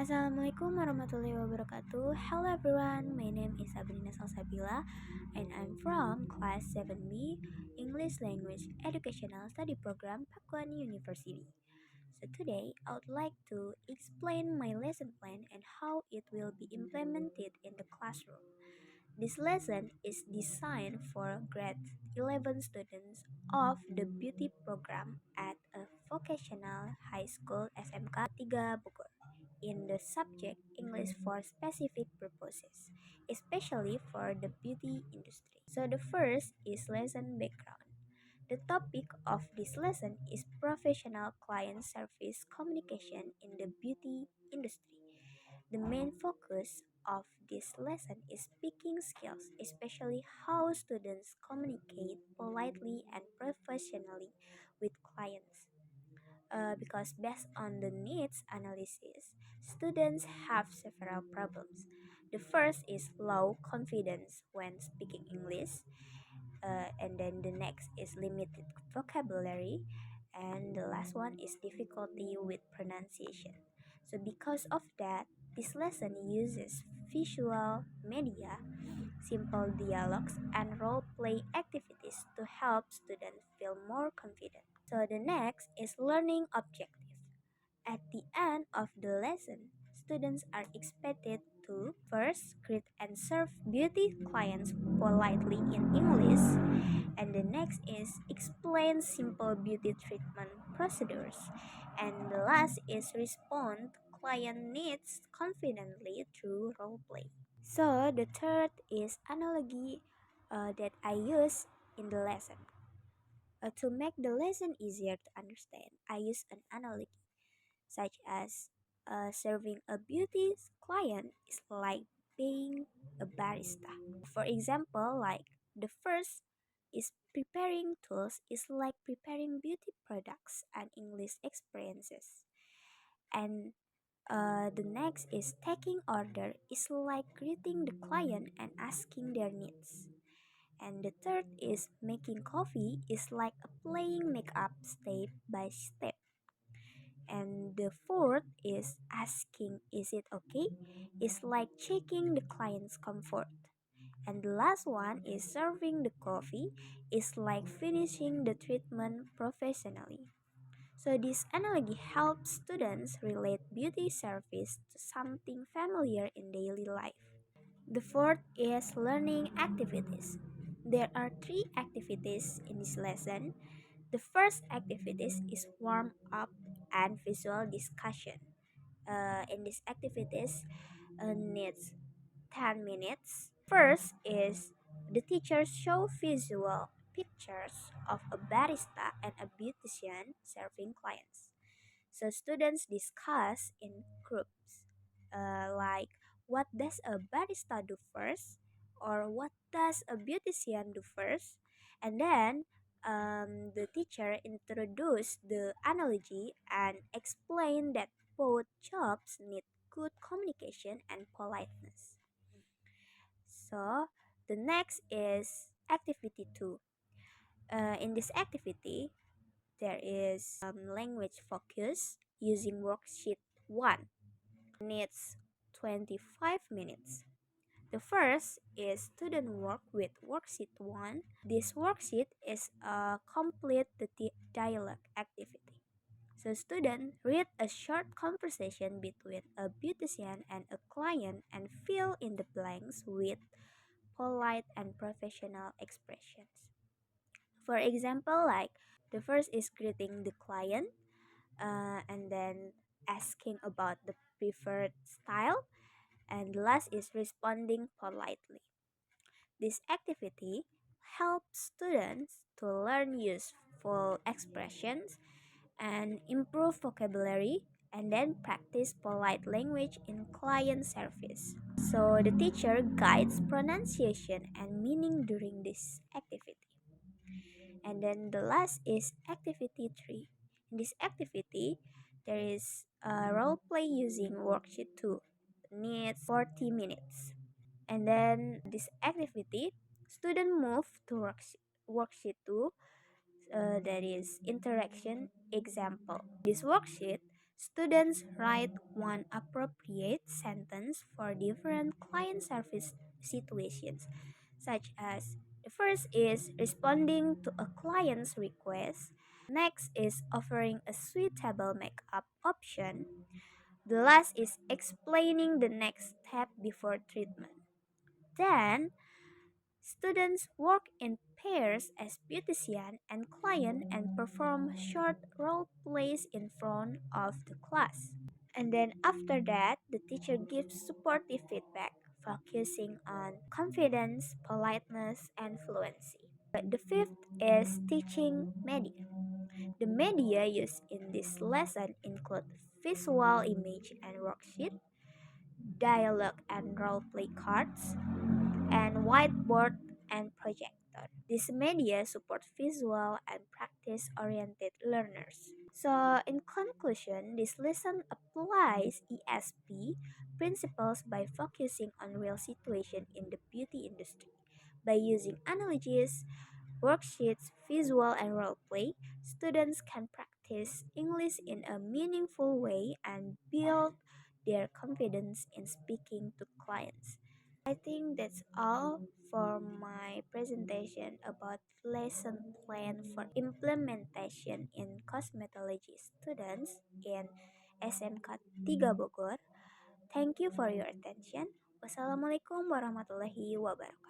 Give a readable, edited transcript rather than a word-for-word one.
Assalamualaikum warahmatullahi wabarakatuh. Hello everyone, my name is Sabrina Salsabila and I'm from class 7B English Language Educational Study Program Pakuan University. So today I would like to explain my lesson plan and how it will be implemented in the classroom. This lesson is designed for grade 11 students of the beauty program at a vocational high school SMK 3 Bogor in the subject English for specific purposes, especially for the beauty industry. So the first is lesson background. The topic of this lesson is professional client service communication in the beauty industry. The main focus of this lesson is speaking skills, especially how students communicate politely and professionally with clients. Because based on the needs analysis, students have several problems. The first is low confidence when speaking English, and then the next is limited vocabulary, and the last one is difficulty with pronunciation. So because of that, this lesson uses visual media, simple dialogues, and role play activities to help students feel more confident. So the next is learning objective. At the end of the lesson, students are expected to first greet and serve beauty clients politely in English, and the next is explain simple beauty treatment procedures, and the last is respond to client needs confidently through role play. So the third is analogy that I use in the lesson. To make the lesson easier to understand, I use an analogy such as serving a beauty client is like being a barista. For example, like the first is preparing tools is like preparing beauty products and English experiences. And the next is taking order is like greeting the client and asking their needs. And the third is making coffee is like applying makeup step by step. And the fourth is asking, is it okay? It's like checking the client's comfort. And the last one is serving the coffee, is like finishing the treatment professionally. So this analogy helps students relate beauty service to something familiar in daily life. The fourth is learning activities. There are three activities in this lesson. The first activities is warm up and visual discussion. In these activities needs 10 minutes. First is the teachers show visual pictures of a barista and a beautician serving clients. So students discuss in groups, like what does a barista do first, or what does a beautician do first, and then the teacher introduce the analogy and explain that both jobs need good communication and politeness. So the next is activity 2. In this activity, there is language focus using worksheet 1. Needs 25 minutes. The first is student work with worksheet 1. This worksheet is a complete the dialogue activity. So students read a short conversation between a beautician and a client and fill in the blanks with polite and professional expressions. For example, like the first is greeting the client, and then asking about the preferred style, and the last is responding politely. This activity helps students to learn useful expressions and improve vocabulary and then practice polite language in client service. So the teacher guides pronunciation and meaning during this activity. And then the last is activity 3. In this activity, there is a role play using worksheet 2. Needs 40 minutes. And then this activity, student move to worksheet 2, that is interaction example. This worksheet, Students write one appropriate sentence for different client service situations, such as the first is responding to a client's request, next is offering a suitable makeup option, the last is explaining the next step before treatment. Then, students work in pairs as beautician and client and perform short role plays in front of the class. And then after that, the teacher gives supportive feedback, focusing on confidence, politeness, and fluency. The fifth is teaching media. The media used in this lesson include visual image and worksheet, dialogue and role play cards, and whiteboard and projector. This media support visual and practice-oriented learners. So, in conclusion, this lesson applies ESP principles by focusing on real situation in the beauty industry. By using analogies, worksheets, visual, and role play, students can practice English in a meaningful way and build their confidence in speaking to clients. I think that's all for my presentation about lesson plan for implementation in cosmetology students in SMK 3 Bogor. Thank you for your attention. Wassalamualaikum warahmatullahi wabarakatuh.